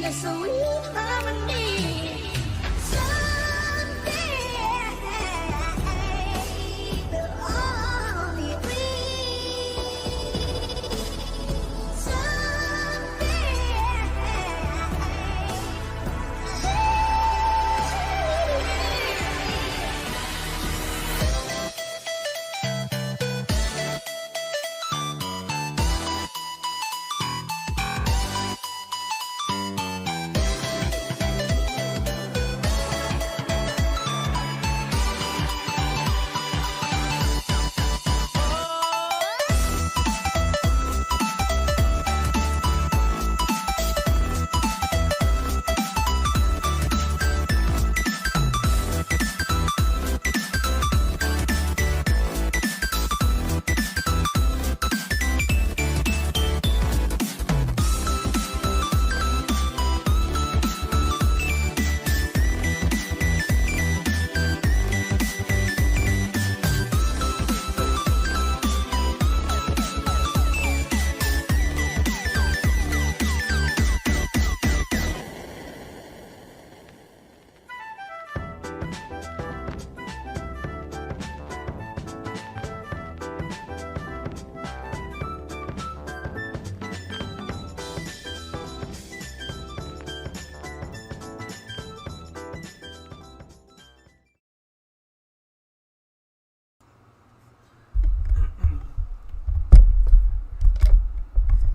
a sweet harmony. Someday we'll all be free.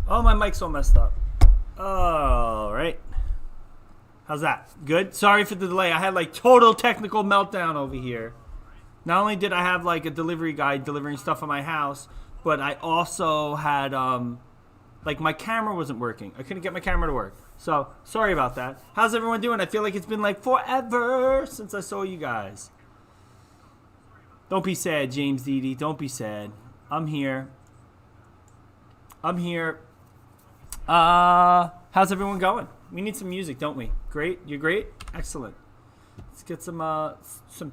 Oh, my mic's all messed up. All right. How's that? Good? Sorry for the delay. I had like total technical meltdown over here. Not only did I have like a delivery guy delivering stuff at my house, but I also had like my camera wasn't working. I couldn't get my camera to work. So, sorry about that. How's everyone doing? I feel like it's been like forever since I saw you guys. Don't be sad, James Didi. Don't be sad. I'm here. I'm here. How's everyone going? We need some music, don't we? Great? You're great? Excellent. Let's get some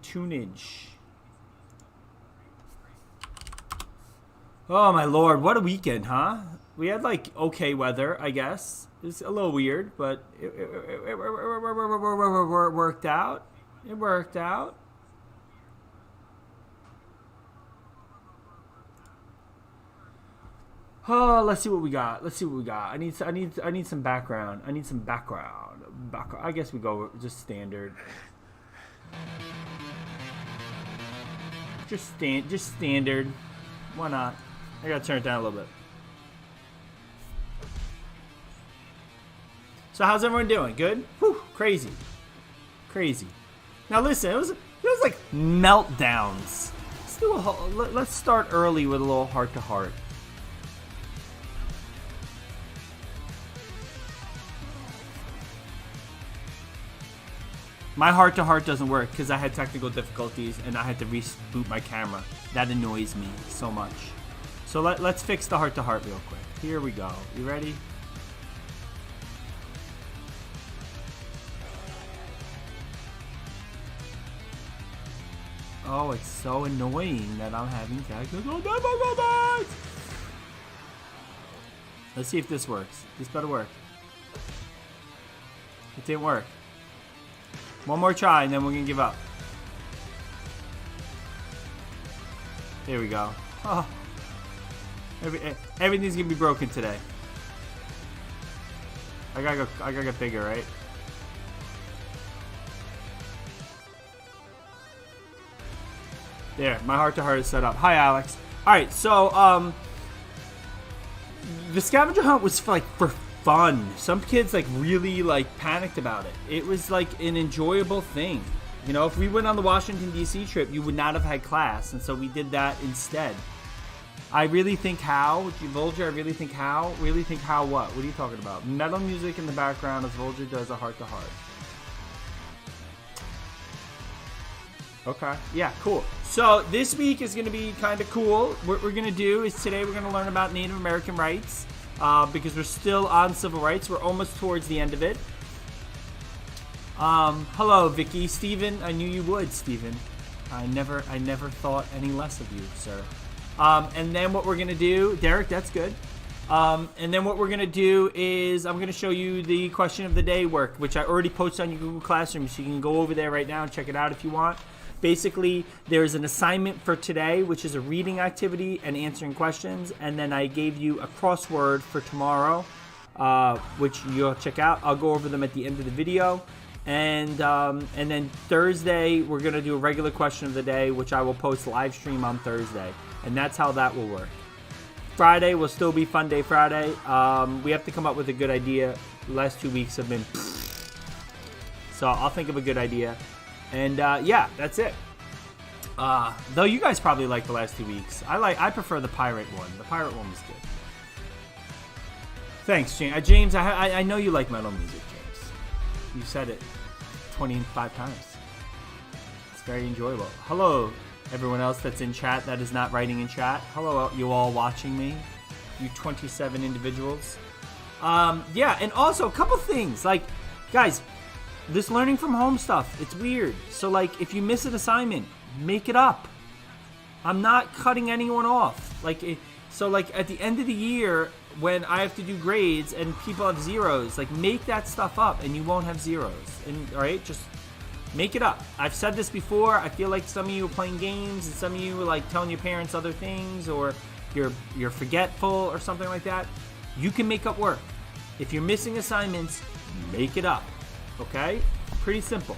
tunage. Oh, my Lord. What a weekend, huh? We had, like, okay weather, I guess. It's a little weird, but it worked out. It worked out. Oh, let's see what we got. Let's see what we got. I need some background. I need some background. I guess we go just standard. Just standard. Why not? I gotta turn it down a little bit. So how's everyone doing? Good? Whew, crazy. Crazy. Now listen, it was like meltdowns. Let's start early with a little heart to heart. My heart-to-heart doesn't work because I had technical difficulties and I had to reboot my camera. That annoys me so much. So let's fix the heart-to-heart real quick. Here we go. You ready? Oh, it's so annoying that I'm having technical difficulties. Let's see if this works. This better work. It didn't work. One more try and then we're going to give up. There we go. Oh. Everything's going to be broken today. I gotta get bigger, right? There, my heart-to-heart is set up. Hi, Alex. Alright, so, the scavenger hunt was for fun. Some kids really panicked about it. It was an enjoyable thing. You know, if we went on the Washington D.C. trip, you would not have had class, and so we did that instead. I really think how, Volger, I really think how what? What are you talking about? Metal music in the background as Volger does a heart to heart. Okay, yeah, cool. So this week is going to be kind of cool. What we're going to do is today we're going to learn about Native American rights. Because we're still on civil rights. We're almost towards the end of it. Hello, Vicky. Steven, I knew you would, Steven. I never thought any less of you, sir. And then what we're going to do, Derek, that's good. And then what we're going to do is I'm going to show you the question of the day work, which I already posted on your Google Classroom, so you can go over there right now and check it out if you want. Basically, there's an assignment for today, which is a reading activity and answering questions. And then I gave you a crossword for tomorrow, which you'll check out. I'll go over them at the end of the video. And then Thursday, we're going to do a regular question of the day, which I will post live stream on Thursday. And that's how that will work. Friday will still be Fun Day Friday. We have to come up with a good idea. The last 2 weeks have been... So I'll think of a good idea. And yeah, that's it. Though you guys probably like the last 2 weeks. I prefer the pirate one. The pirate one was good. Thanks, James. James, I know you like metal music, James. You said it 25 times. It's very enjoyable. Hello, everyone else that's in chat that is not writing in chat. Hello, you all watching me. You 27 individuals. Yeah, and also a couple things. Like, guys, this learning from home stuff, it's weird. So, like, if you miss an assignment, make it up. I'm not cutting anyone off. So, at the end of the year, when I have to do grades and people have zeros, like, make that stuff up and you won't have zeros. And, all right, just make it up. I've said this before. I feel like some of you are playing games and some of you are, like, telling your parents other things, or you're forgetful or something like that. You can make up work. If you're missing assignments, make it up. Okay? Pretty simple.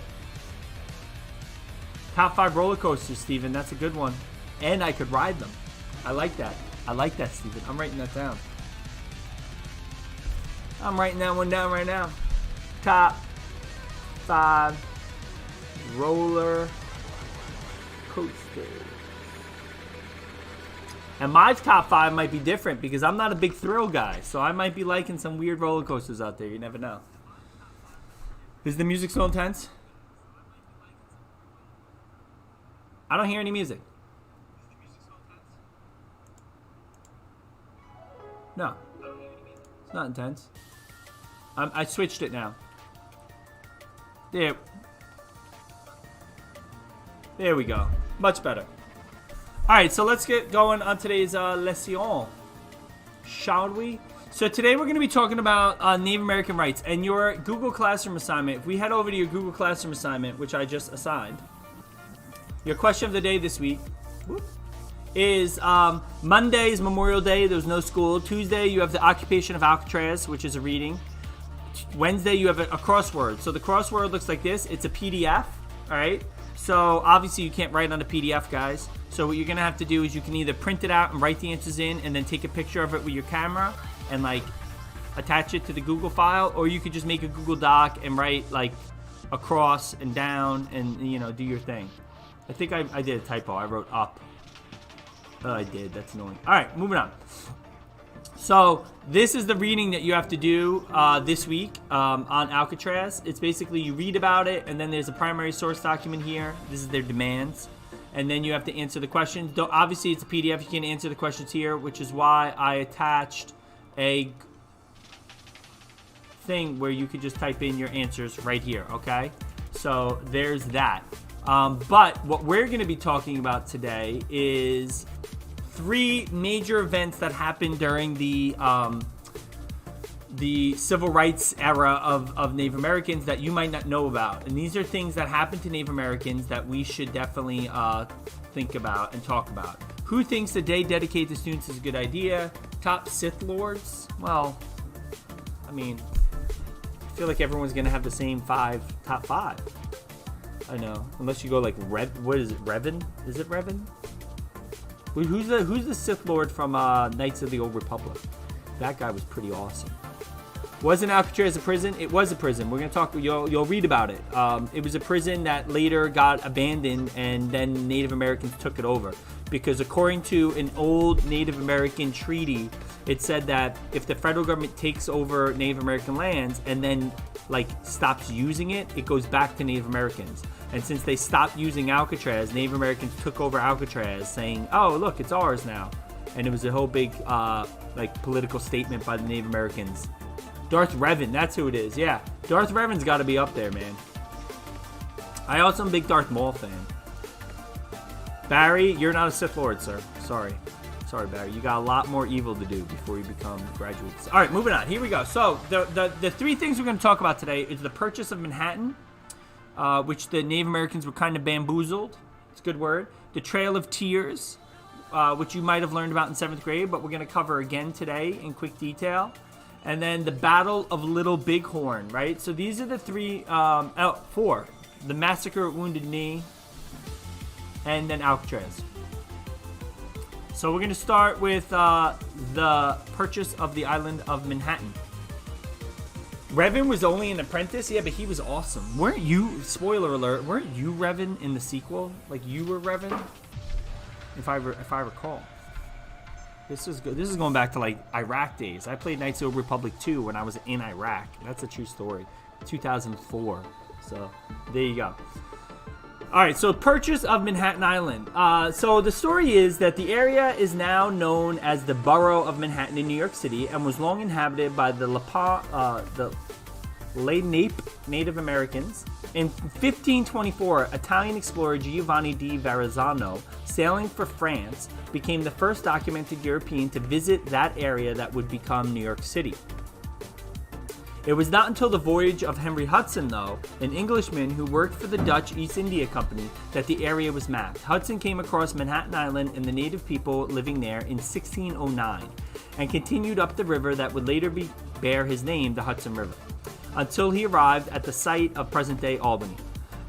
Top 5 roller coasters, Steven. That's a good one. And I could ride them. I like that. I like that, Steven. I'm writing that down. I'm writing that one down right now. Top 5 roller coasters. And my top 5 might be different because I'm not a big thrill guy. So I might be liking some weird roller coasters out there. You never know. Is the music so intense? I don't hear any music. No. It's not intense. I switched it now. There we go. Much better. Alright, so let's get going on today's lesson. Shall we? So today we're going to be talking about Native American rights. And your Google Classroom assignment, if we head over to your Google Classroom assignment, which I just assigned, your question of the day this week is Monday is Memorial Day. There's no school. Tuesday, you have the occupation of Alcatraz, which is a reading. Wednesday, you have a crossword. So the crossword looks like this. It's a PDF, all right? So obviously you can't write on a PDF, guys. So what you're going to have to do is you can either print it out and write the answers in and then take a picture of it with your camera and, like, attach it to the Google file, or you could just make a Google Doc and write, like, across and down and, you know, do your thing. I think I did a typo. I wrote up. Oh, I did. That's annoying. All right, moving on. So this is the reading that you have to do this week on Alcatraz. It's basically you read about it, and then there's a primary source document here. This is their demands. And then you have to answer the questions. Obviously, it's a PDF. You can't answer the questions here, which is why I attached a thing where you could just type in your answers right here, okay? So there's that. But what we're going to be talking about today is 3 major events that happened during the civil rights era of Native Americans that you might not know about. And these are things that happened to Native Americans that we should definitely think about and talk about. Who thinks the day dedicated to students is a good idea? Top Sith Lords? Well, I mean, I feel like everyone's going to have the same top 5. I know, unless you go like what is it, Revan? Is it Revan? Who's the Sith Lord from Knights of the Old Republic? That guy was pretty awesome. Wasn't Alcatraz a prison? It was a prison. We're gonna talk. You'll read about it. It was a prison that later got abandoned, and then Native Americans took it over. Because according to an old Native American treaty, it said that if the federal government takes over Native American lands and then like stops using it, it goes back to Native Americans. And since they stopped using Alcatraz, Native Americans took over Alcatraz, saying, "Oh, look, it's ours now." And it was a whole big like political statement by the Native Americans. Darth Revan, that's who it is. Yeah, Darth Revan's got to be up there, man. I also am a big Darth Maul fan. Barry, you're not a Sith Lord, sir. Sorry. Sorry, Barry. You got a lot more evil to do before you become graduates. All right, moving on. Here we go. So the three things we're going to talk about today is the purchase of Manhattan, which the Native Americans were kind of bamboozled. It's a good word. The Trail of Tears, which you might have learned about in 7th grade, but we're going to cover again today in quick detail. And then the Battle of Little Bighorn, right? So these are the four. The Massacre at Wounded Knee, and then Alcatraz. So we're going to start with the purchase of the island of Manhattan. Revan was only an apprentice? Yeah, but he was awesome. Weren't you, spoiler alert, weren't you Revan in the sequel? Like, you were Revan? If I recall. This is good. This is going back to, like, Iraq days. I played Knights of the Republic 2 when I was in Iraq. That's a true story. 2004. So, there you go. All right, so purchase of Manhattan Island. So the story is that the area is now known as the Borough of Manhattan in New York City and was long inhabited by the Lenape Native Americans. In 1524, Italian explorer Giovanni di Verrazzano, sailing for France, became the first documented European to visit that area that would become New York City. It was not until the voyage of Henry Hudson, though, an Englishman who worked for the Dutch East India Company, that the area was mapped. Hudson came across Manhattan Island and the native people living there in 1609 and continued up the river that would later bear his name, the Hudson River, until he arrived at the site of present-day Albany.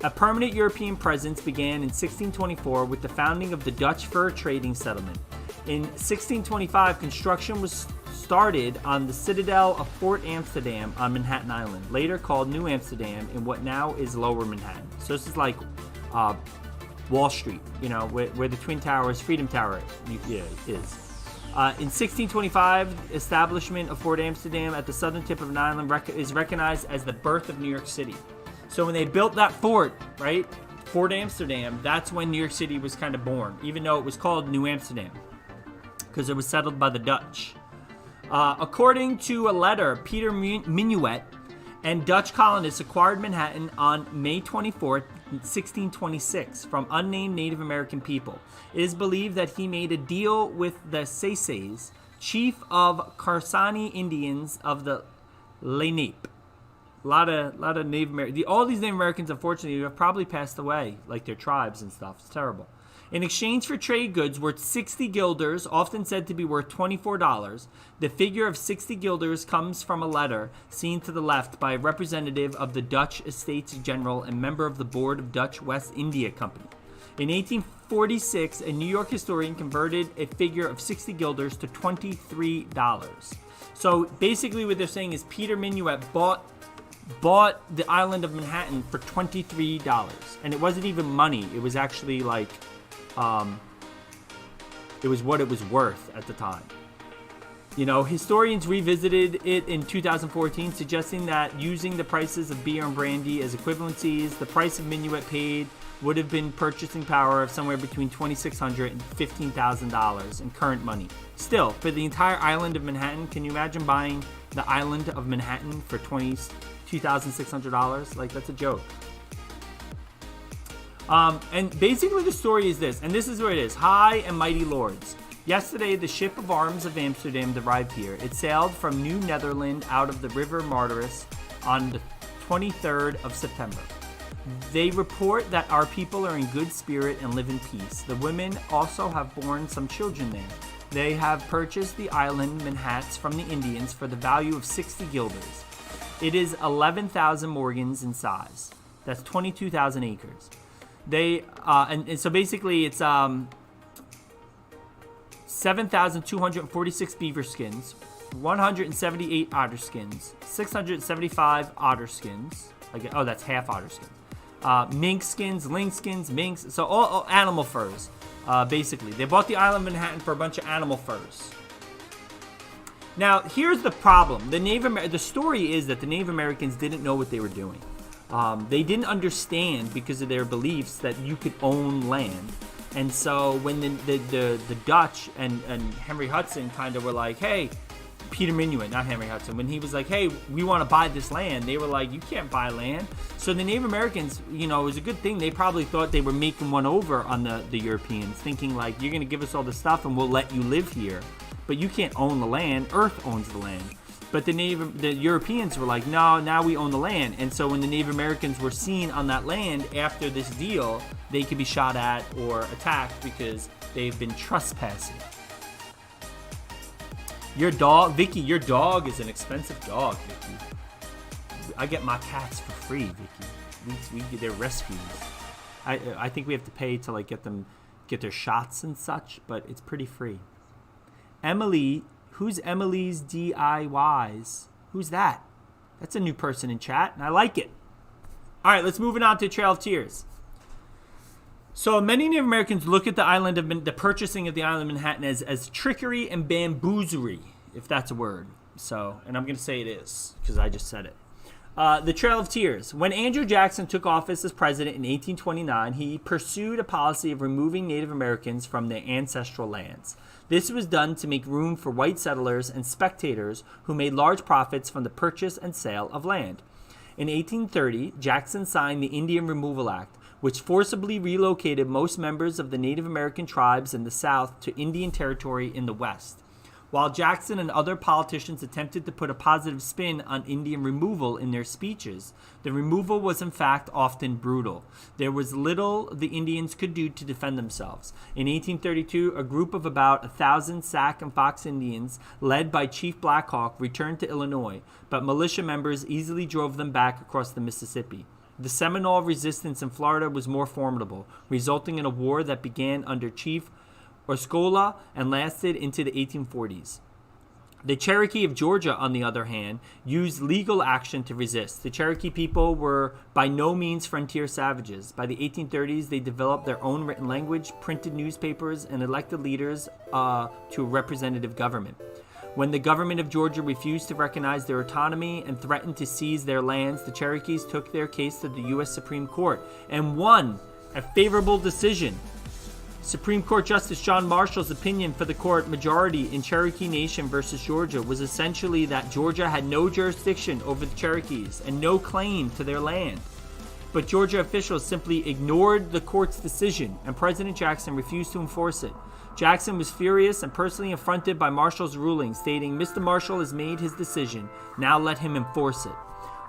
A permanent European presence began in 1624 with the founding of the Dutch fur trading settlement. In 1625, construction was started on the citadel of Fort Amsterdam on Manhattan Island, later called New Amsterdam in what now is Lower Manhattan. So this is like Wall Street, you know, where the Twin Towers, Freedom Tower is. In 1625, establishment of Fort Amsterdam at the southern tip of an island is recognized as the birth of New York City. So when they built that fort, right, Fort Amsterdam, that's when New York City was kind of born, even though it was called New Amsterdam, because it was settled by the Dutch. According to a letter, Peter Minuet and Dutch colonists acquired Manhattan on May 24, 1626, from unnamed Native American people. It is believed that he made a deal with the Saises, chief of Carsani Indians of the Lenape. A lot of Native Americans. All these Native Americans, unfortunately, have probably passed away, like their tribes and stuff. It's terrible. In exchange for trade goods worth 60 guilders, often said to be worth $24, the figure of 60 guilders comes from a letter seen to the left by a representative of the Dutch Estates General and member of the board of Dutch West India Company. In 1846, a New York historian converted a figure of 60 guilders to $23. So basically what they're saying is Peter Minuet bought the island of Manhattan for $23. And it wasn't even money. It was actually like... it was what it was worth at the time. You know, historians revisited it in 2014, suggesting that using the prices of beer and brandy as equivalencies, the price of Minuet paid would have been purchasing power of somewhere between $2,600 and $15,000 in current money. Still, for the entire island of Manhattan, can you imagine buying the island of Manhattan for $2,600? Like, that's a joke. And basically the story is this, and this is where it is. High and mighty lords. Yesterday, the ship of arms of Amsterdam arrived here. It sailed from New Netherland out of the river Martaris on the 23rd of September. They report that our people are in good spirit and live in peace. The women also have borne some children there. They have purchased the island Manhattans from the Indians for the value of 60 guilders. It is 11,000 morgens in size. That's 22,000 acres. They and so basically it's 7,246 beaver skins, 178 otter skins, 675 otter skins. Again, oh, that's half otter skins. Mink skins, lynx skins, minks. So all animal furs. Basically, they bought the island of Manhattan for a bunch of animal furs. Now, here's the problem. The story is that the Native Americans didn't know what they were doing. They didn't understand because of their beliefs that you could own land. And so when the Dutch and Henry Hudson kind of were like, hey, Peter Minuit, not Henry Hudson, when he was like, hey, we want to buy this land, they were like, you can't buy land. So the Native Americans, it was a good thing. They probably thought they were making one over on the Europeans, thinking like, you're going to give us all this stuff and we'll let you live here. But you can't own the land. Earth owns the land. But the Europeans were like, no, now we own the land. And so when the Native Americans were seen on that land after this deal, they could be shot at or attacked because they've been trespassing. Your dog, Vicky, your dog is an expensive dog, Vicky. I get my cats for free, Vicky. They're rescues. I think we have to pay to like get their shots and such, but it's pretty free. Emily, who's Emily's DIYs? Who's that? That's a new person in chat, and I like it. All right, let's move it on to Trail of Tears. So many Native Americans look at the purchasing of the island of Manhattan as trickery and bamboozlery, if that's a word. So, and I'm going to say it is, because I just said it. The Trail of Tears. When Andrew Jackson took office as president in 1829, he pursued a policy of removing Native Americans from their ancestral lands. This was done to make room for white settlers and speculators who made large profits from the purchase and sale of land. In 1830, Jackson signed the Indian Removal Act, which forcibly relocated most members of the Native American tribes in the South to Indian Territory in the West. While Jackson and other politicians attempted to put a positive spin on Indian removal in their speeches, the removal was in fact often brutal. There was little the Indians could do to defend themselves. In 1832, a group of about 1,000 Sac and Fox Indians, led by Chief Black Hawk, returned to Illinois, but militia members easily drove them back across the Mississippi. The Seminole resistance in Florida was more formidable, resulting in a war that began under Chief Osceola and lasted into the 1840s. The Cherokee of Georgia, on the other hand, used legal action to resist. The Cherokee people were by no means frontier savages. By the 1830s, they developed their own written language, printed newspapers, and elected leaders to a representative government. When the government of Georgia refused to recognize their autonomy and threatened to seize their lands, the Cherokees took their case to the U.S. Supreme Court and won a favorable decision. Supreme Court Justice John Marshall's opinion for the court majority in Cherokee Nation versus Georgia was essentially that Georgia had no jurisdiction over the Cherokees and no claim to their land. But Georgia officials simply ignored the court's decision, and President Jackson refused to enforce it. Jackson was furious and personally affronted by Marshall's ruling, stating, "Mr. Marshall has made his decision. Now let him enforce it."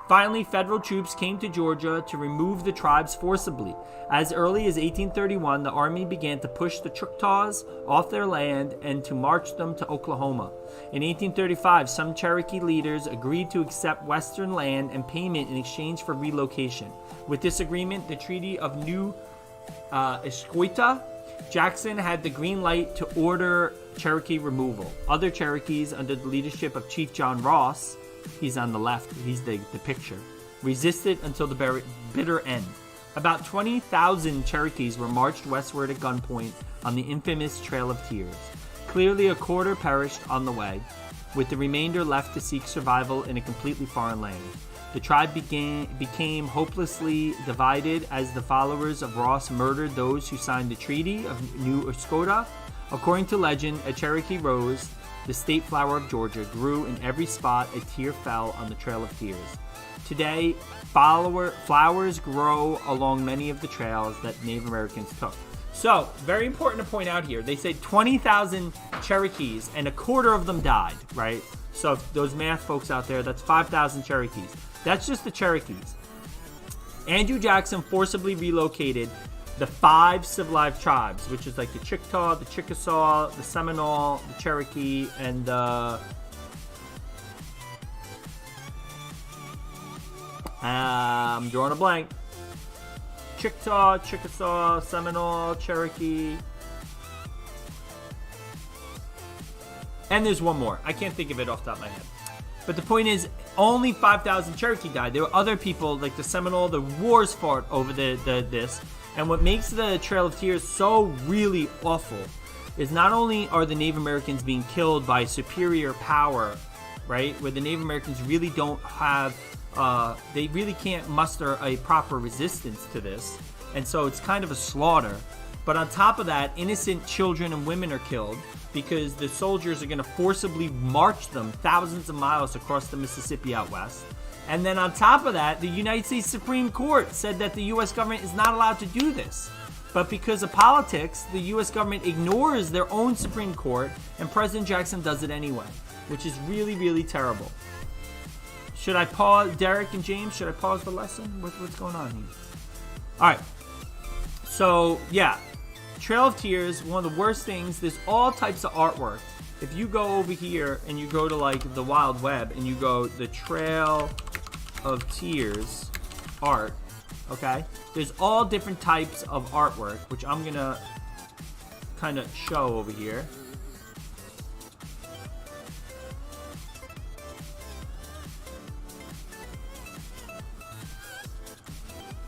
Finally, federal troops came to Georgia to remove the tribes forcibly. As early as 1831, the Army began to push the Choctaws off their land and to march them to Oklahoma. In 1835, some Cherokee leaders agreed to accept Western land and payment in exchange for relocation. With this agreement, the Treaty of New Escoita, Jackson had the green light to order Cherokee removal. Other Cherokees, under the leadership of Chief John Ross, he's on the left, he's the picture, resisted until the bitter end. About 20,000 Cherokees were marched westward at gunpoint on the infamous Trail of Tears. Clearly a quarter perished on the way, with the remainder left to seek survival in a completely foreign land. The tribe became hopelessly divided as the followers of Ross murdered those who signed the Treaty of New Escoita. According to legend, a Cherokee rose, the state flower of Georgia, grew in every spot a tear fell on the Trail of Tears. Today, flowers grow along many of the trails that Native Americans took. So, very important to point out here, they say 20,000 Cherokees and a quarter of them died, right? So, if those math folks out there, that's 5,000 Cherokees. That's just the Cherokees. Andrew Jackson forcibly relocated the 5 civilized tribes, which is like the Chickasaw, the Chickasaw, the Seminole, the Cherokee, and the... I'm drawing a blank. Chickasaw, Seminole, Cherokee. And there's one more. I can't think of it off the top of my head. But the point is, only 5,000 Cherokee died. There were other people, like the Seminole, the wars fought over this. And what makes the Trail of Tears so really awful is not only are the Native Americans being killed by superior power, right, where the Native Americans really don't have, they really can't muster a proper resistance to this. And so it's kind of a slaughter. But on top of that, innocent children and women are killed because the soldiers are going to forcibly march them thousands of miles across the Mississippi out west. And then on top of that, the United States Supreme Court said that the U.S. government is not allowed to do this. But because of politics, the U.S. government ignores their own Supreme Court, and President Jackson does it anyway, which is really, really terrible. Should I pause, Derek and James? Should I pause the lesson? What's going on here? All right. So, yeah. Trail of Tears, one of the worst things. There's all types of artwork. If you go over here and you go to like the Wild Web and you go the Trail of Tears art, okay? There's all different types of artwork, which I'm going to kind of show over here.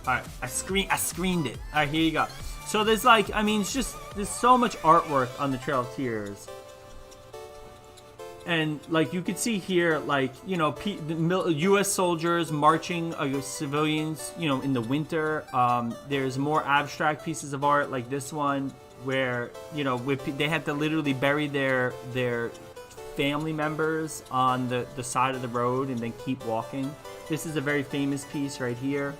All right, I screened it. All right, here you go. So there's like, I mean, it's just, there's so much artwork on the Trail of Tears. And like you could see here, like, you know, U.S. soldiers marching civilians, you know, in the winter. There's more abstract pieces of art like this one where, you know, they had to literally bury their family members on the side of the road and then keep walking. This is a very famous piece right here.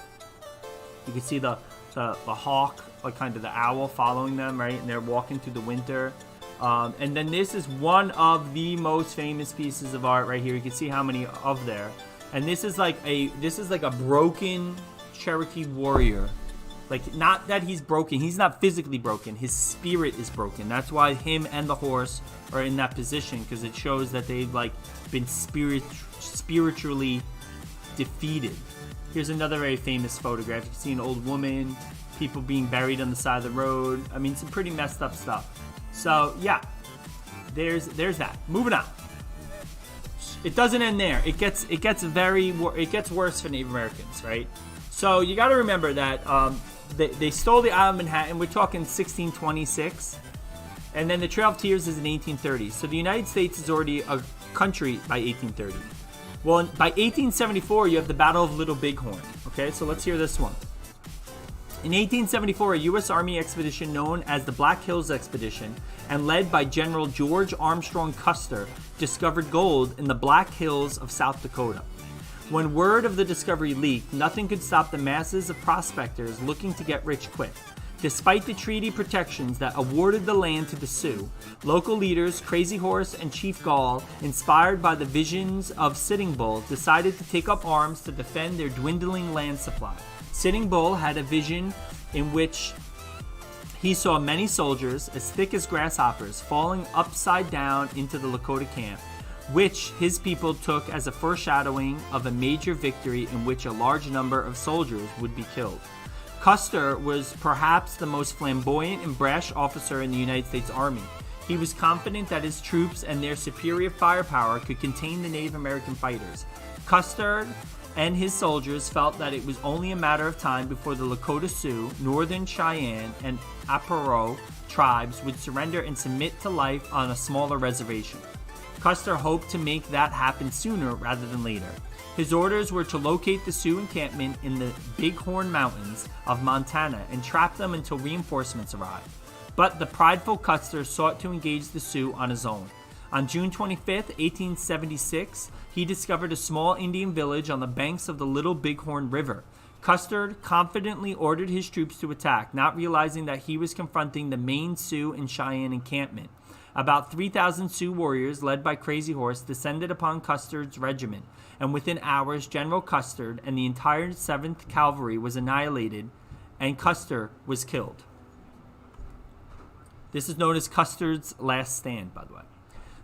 You can see the hawk, like kind of the owl following them, right? And they're walking through the winter. And then this is one of the most famous pieces of art right here. You can see how many of there. And this is like a broken Cherokee warrior. Like, not that he's broken. He's not physically broken. His spirit is broken. That's why him and the horse are in that position, because it shows that they've like been spiritually defeated. Here's another very famous photograph. You can see an old woman, people being buried on the side of the road. I mean, some pretty messed up stuff. So yeah, there's that. Moving on. It doesn't end there. It gets worse for Native Americans, right? So you got to remember that they stole the Isle of Manhattan. We're talking 1626, and then the Trail of Tears is in 1830. So the United States is already a country by 1830. Well, by 1874, you have the Battle of Little Bighorn. Okay, so let's hear this one. In 1874, a U.S. Army expedition known as the Black Hills Expedition and led by General George Armstrong Custer discovered gold in the Black Hills of South Dakota. When word of the discovery leaked, nothing could stop the masses of prospectors looking to get rich quick. Despite the treaty protections that awarded the land to the Sioux, local leaders Crazy Horse and Chief Gall, inspired by the visions of Sitting Bull, decided to take up arms to defend their dwindling land supply. Sitting Bull had a vision in which he saw many soldiers, as thick as grasshoppers, falling upside down into the Lakota camp, which his people took as a foreshadowing of a major victory in which a large number of soldiers would be killed. Custer was perhaps the most flamboyant and brash officer in the United States Army. He was confident that his troops and their superior firepower could contain the Native American fighters. Custer and his soldiers felt that it was only a matter of time before the Lakota Sioux, Northern Cheyenne, and Arapaho tribes would surrender and submit to life on a smaller reservation. Custer hoped to make that happen sooner rather than later. His orders were to locate the Sioux encampment in the Bighorn Mountains of Montana and trap them until reinforcements arrived. But the prideful Custer sought to engage the Sioux on his own. On June 25, 1876, he discovered a small Indian village on the banks of the Little Bighorn River. Custer confidently ordered his troops to attack, not realizing that he was confronting the main Sioux and Cheyenne encampment. About 3,000 Sioux warriors, led by Crazy Horse, descended upon Custer's regiment, and within hours, General Custer and the entire 7th Cavalry was annihilated, and Custer was killed. This is known as Custer's last stand, by the way.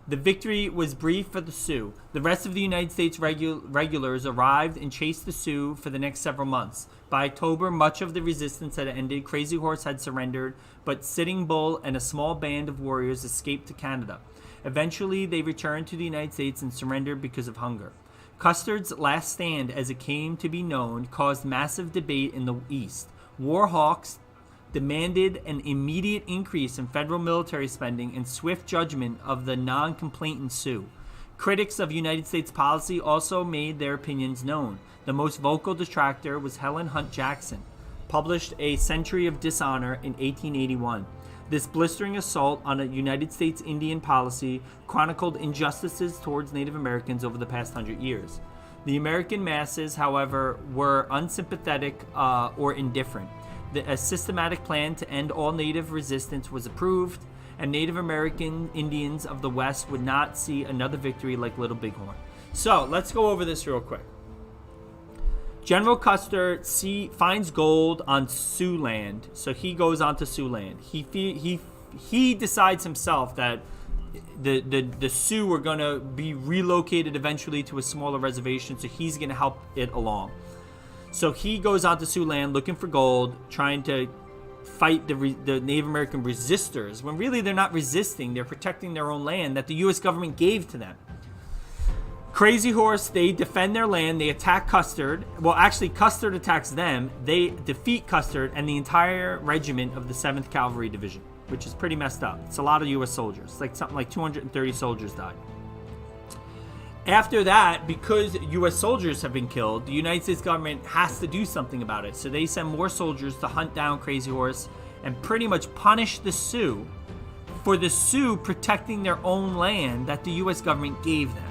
The victory was brief for the Sioux. The rest of the United States regulars arrived and chased the Sioux for the next several months. By October, much of the resistance had ended. Crazy Horse had surrendered, but Sitting Bull and a small band of warriors escaped to Canada. Eventually, they returned to the United States and surrendered because of hunger. Custer's last stand, as it came to be known, caused massive debate in the East. War hawks demanded an immediate increase in federal military spending and swift judgment of the non-complainant Sioux. Critics of United States policy also made their opinions known. The most vocal detractor was Helen Hunt Jackson. published A Century of Dishonor in 1881. This blistering assault on a United States Indian policy chronicled injustices towards Native Americans over the past 100 years. The American masses, however, were unsympathetic or indifferent. A systematic plan to end all Native resistance was approved, and Native American Indians of the West would not see another victory like Little Bighorn. So, let's go over this real quick. General Custer finds gold on Sioux land, so he goes on to Sioux land. He decides himself that the Sioux are going to be relocated eventually to a smaller reservation, so he's going to help it along. So he goes on to Sioux land looking for gold, trying to fight the Native American resistors, when really they're not resisting, they're protecting their own land that the U.S. government gave to them. Crazy Horse, they defend their land, they attack Custard. Well, actually, Custard attacks them. They defeat Custard and the entire regiment of the 7th Cavalry Division, which is pretty messed up. It's a lot of U.S. soldiers. Like something like 230 soldiers died. After that, because U.S. soldiers have been killed, the United States government has to do something about it. So they send more soldiers to hunt down Crazy Horse and pretty much punish the Sioux for the Sioux protecting their own land that the U.S. government gave them.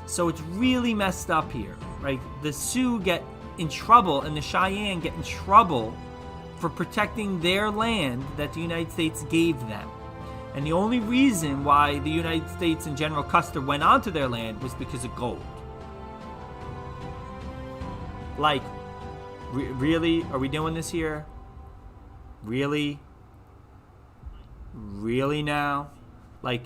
So it's really messed up here, right? The Sioux get in trouble and the Cheyenne get in trouble for protecting their land that the United States gave them. And the only reason why the United States and General Custer went onto their land was because of gold. Like, really? Are we doing this here? Really? Really now? Like,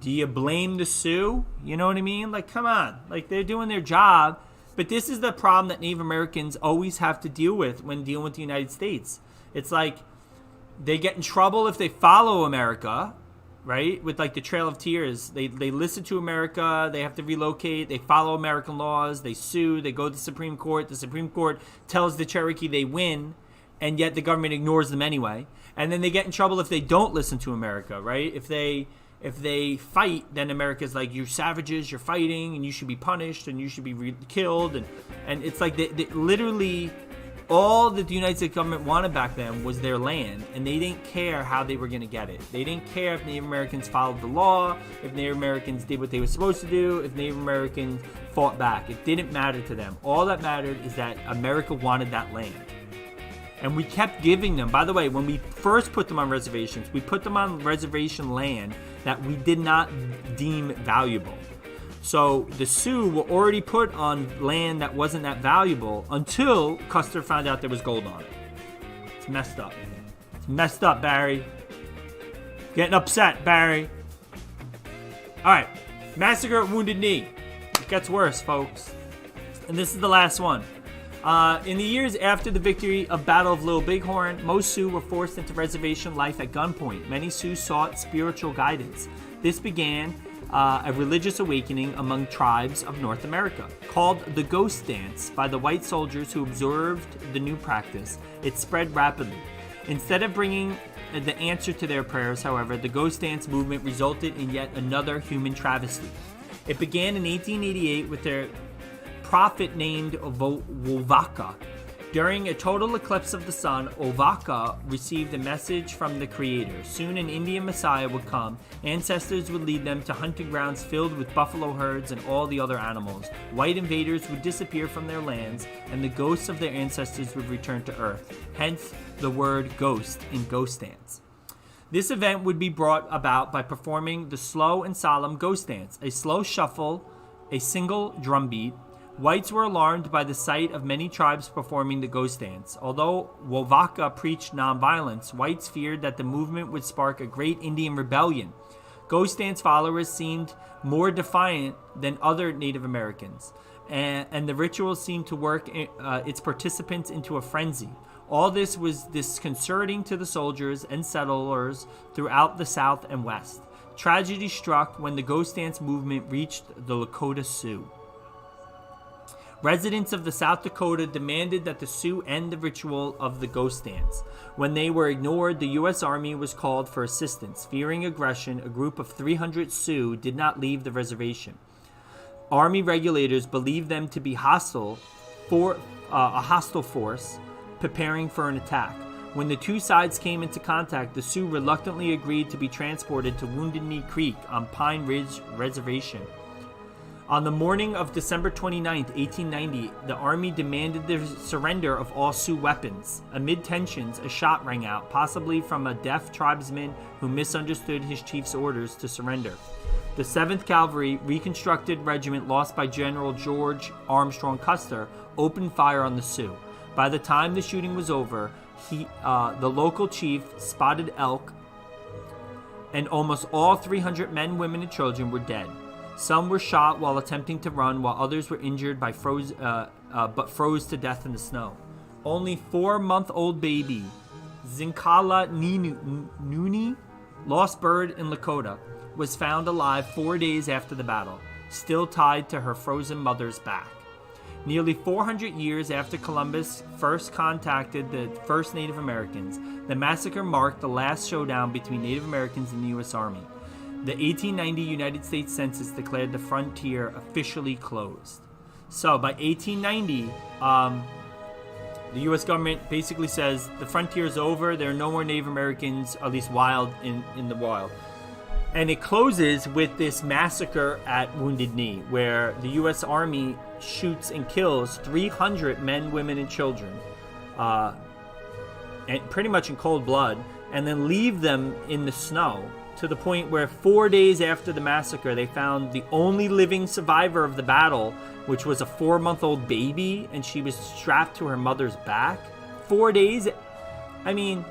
do you blame the Sioux? You know what I mean? Like, come on. Like, they're doing their job. But this is the problem that Native Americans always have to deal with when dealing with the United States. It's like they get in trouble if they follow America, right? With, like, the Trail of Tears. They listen to America. They have to relocate. They follow American laws. They sue. They go to the Supreme Court. The Supreme Court tells the Cherokee they win, and yet the government ignores them anyway. And then they get in trouble if they don't listen to America, right? If they fight, then America's like, you're savages, you're fighting, and you should be punished, and you should be killed. And it's like they literally, all that the United States government wanted back then was their land, and they didn't care how they were going to get it. They didn't care if Native Americans followed the law, if Native Americans did what they were supposed to do, if Native Americans fought back. It didn't matter to them. All that mattered is that America wanted that land. And we kept giving them, by the way, when we first put them on reservations, we put them on reservation land that we did not deem valuable. So the Sioux were already put on land that wasn't that valuable until Custer found out there was gold on it. It's messed up. It's messed up, Barry. Getting upset, Barry. All right. Massacre at Wounded Knee. It gets worse, folks. And this is the last one. In the years after the victory of Battle of Little Bighorn, most Sioux were forced into reservation life at gunpoint. Many Sioux sought spiritual guidance. This began a religious awakening among tribes of North America. Called the Ghost Dance by the white soldiers who observed the new practice, it spread rapidly. Instead of bringing the answer to their prayers, however, the Ghost Dance movement resulted in yet another human travesty. It began in 1888 with their prophet named Wovaka. During a total eclipse of the sun, Wovaka received a message from the Creator. Soon an Indian Messiah would come. Ancestors would lead them to hunting grounds filled with buffalo herds and all the other animals. White invaders would disappear from their lands, and the ghosts of their ancestors would return to Earth. Hence the word ghost in Ghost Dance. This event would be brought about by performing the slow and solemn Ghost Dance, a slow shuffle, a single drum beat. Whites were alarmed by the sight of many tribes performing the Ghost Dance. Although Wovaka preached nonviolence, whites feared that the movement would spark a great Indian rebellion. Ghost Dance followers seemed more defiant than other Native Americans, and the ritual seemed to work its participants into a frenzy. All this was disconcerting to the soldiers and settlers throughout the South and West. Tragedy struck when the Ghost Dance movement reached the Lakota Sioux. Residents of the South Dakota demanded that the Sioux end the ritual of the Ghost Dance. When they were ignored, the U.S. Army was called for assistance. Fearing aggression, a group of 300 Sioux did not leave the reservation. Army regulators believed them to be a hostile force, preparing for an attack. When the two sides came into contact, the Sioux reluctantly agreed to be transported to Wounded Knee Creek on Pine Ridge Reservation. On the morning of December 29, 1890, the Army demanded the surrender of all Sioux weapons. Amid tensions, a shot rang out, possibly from a deaf tribesman who misunderstood his chief's orders to surrender. The 7th Cavalry, reconstructed regiment lost by General George Armstrong Custer, opened fire on the Sioux. By the time the shooting was over, the local chief, Spotted Elk, and almost all 300 men, women, and children were dead. Some were shot while attempting to run, while others were injured but froze to death in the snow. Only 4-month-old baby, Zinkala Nuni, lost bird in Lakota, was found alive 4 days after the battle, still tied to her frozen mother's back. Nearly 400 years after Columbus first contacted the first Native Americans, the massacre marked the last showdown between Native Americans and the U.S. Army. The 1890 United States Census declared the frontier officially closed. So by 1890, the U.S. government basically says the frontier is over. There are no more Native Americans, at least wild in the wild. And it closes with this massacre at Wounded Knee, where the U.S. Army shoots and kills 300 men, women, and children, and pretty much in cold blood, and then leave them in the snow, to the point where 4 days after the massacre, they found the only living survivor of the battle, which was a 4-month-old baby, and she was strapped to her mother's back. 4 days? I mean,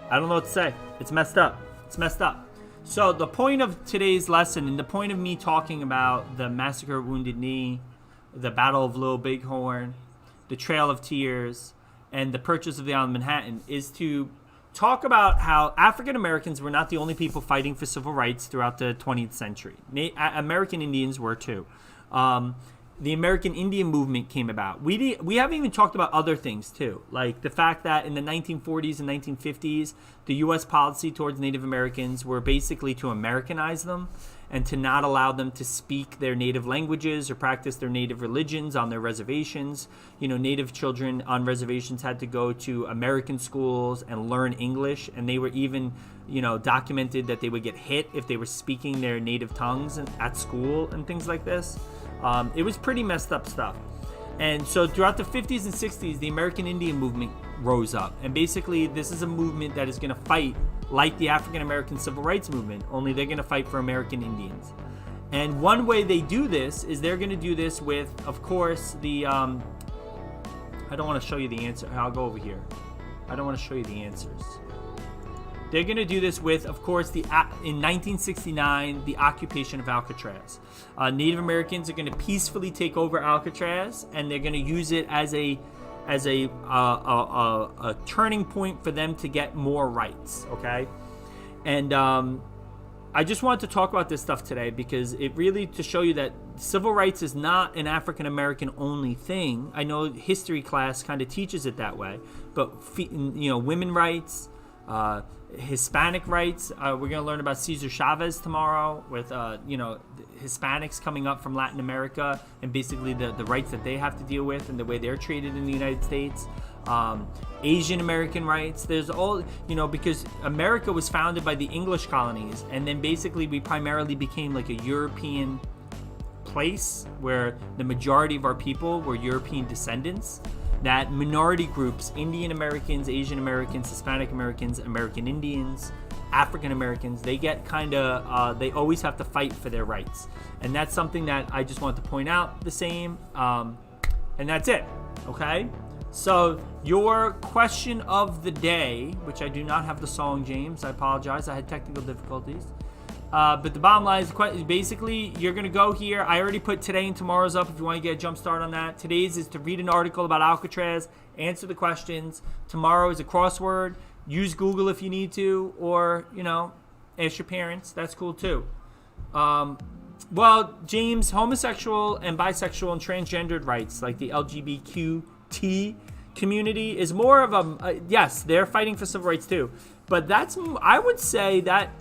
I don't know what to say. It's messed up. It's messed up. So the point of today's lesson, and the point of me talking about the massacre of Wounded Knee, the Battle of Little Bighorn, the Trail of Tears, and the purchase of the island of Manhattan, is to talk about how African Americans were not the only people fighting for civil rights throughout the 20th century. American Indians were too. The American Indian movement came about. We haven't even talked about other things too, like the fact that in the 1940s and 1950s, the U.S. policy towards Native Americans were basically to Americanize them and to not allow them to speak their native languages or practice their native religions on their reservations. You know, Native children on reservations had to go to American schools and learn English, and they were even, documented that they would get hit if they were speaking their native tongues at school and things like this. It was pretty messed up stuff. And so throughout the 50s and 60s, the American Indian movement rose up. And basically, this is a movement that is going to fight like the African American Civil Rights Movement, only they're going to fight for American Indians. And one way they do this is they're going to do this with, of course, the... I don't want to show you the answer. I'll go over here. I don't want to show you the answers. They're going to do this with, of course, in 1969, the occupation of Alcatraz. Native Americans are going to peacefully take over Alcatraz, and they're going to use it as a turning point for them to get more rights. Okay, and I just wanted to talk about this stuff today because it really to show you that civil rights is not an African American only thing. I know history class kind of teaches it that way, but women rights. Hispanic rights. We're going to learn about Cesar Chavez tomorrow with, Hispanics coming up from Latin America and basically the rights that they have to deal with and the way they're treated in the United States. Asian American rights. There's all, because America was founded by the English colonies, and then basically we primarily became like a European place where the majority of our people were European descendants. That minority groups, Indian Americans, Asian Americans, Hispanic Americans, American Indians, African Americans, they get they always have to fight for their rights. And that's something that I just want to point out the same. And that's it. Okay? So your question of the day, which I do not have the song, James. I apologize. I had technical difficulties. But the bottom line is basically you're going to go here. I already put today and tomorrow's up if you want to get a jump start on that. Today's is to read an article about Alcatraz, answer the questions. Tomorrow is a crossword. Use Google if you need to, or, ask your parents. That's cool too. Well, James, homosexual and bisexual and transgendered rights, like the LGBTQ community, is more of yes, they're fighting for civil rights too. But I would say that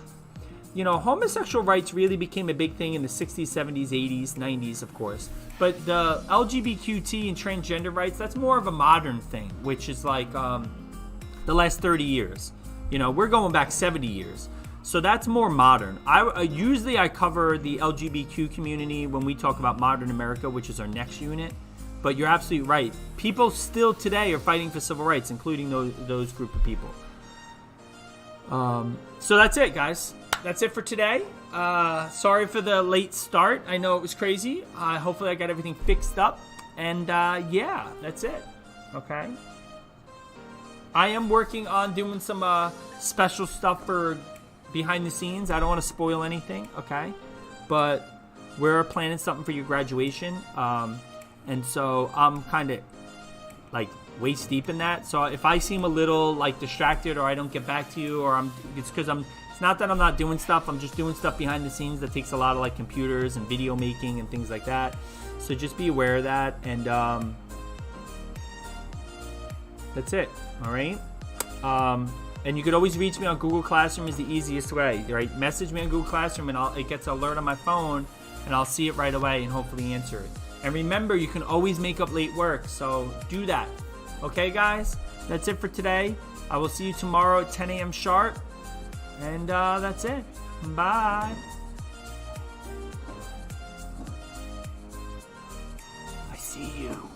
you know, homosexual rights really became a big thing in the 60s, 70s, 80s, 90s, of course. But the LGBTQT and transgender rights, that's more of a modern thing, which is like the last 30 years. You know, we're going back 70 years. So that's more modern. Usually I cover the LGBTQ community when we talk about Modern America, which is our next unit. But you're absolutely right. People still today are fighting for civil rights, including those group of people. So that's it, guys. That's it for today. Sorry for the late start. I know it was crazy. Hopefully I got everything fixed up. And yeah, that's it. Okay. I am working on doing some special stuff for behind the scenes. I don't want to spoil anything, okay? But we're planning something for your graduation. And so I'm kind of like waist deep in that. So if I seem a little like distracted or I don't get back to you, or it's because it's not that I'm not doing stuff. I'm just doing stuff behind the scenes that takes a lot of like computers and video making and things like that. So just be aware of that. And that's it. All right. And you could always reach me on Google Classroom is the easiest way, right? Message me on Google Classroom and it gets an alert on my phone and I'll see it right away and hopefully answer it. And remember, you can always make up late work, so do that. Okay, guys? That's it for today. I will see you tomorrow at 10 a.m. sharp. And that's it. Bye. I see you.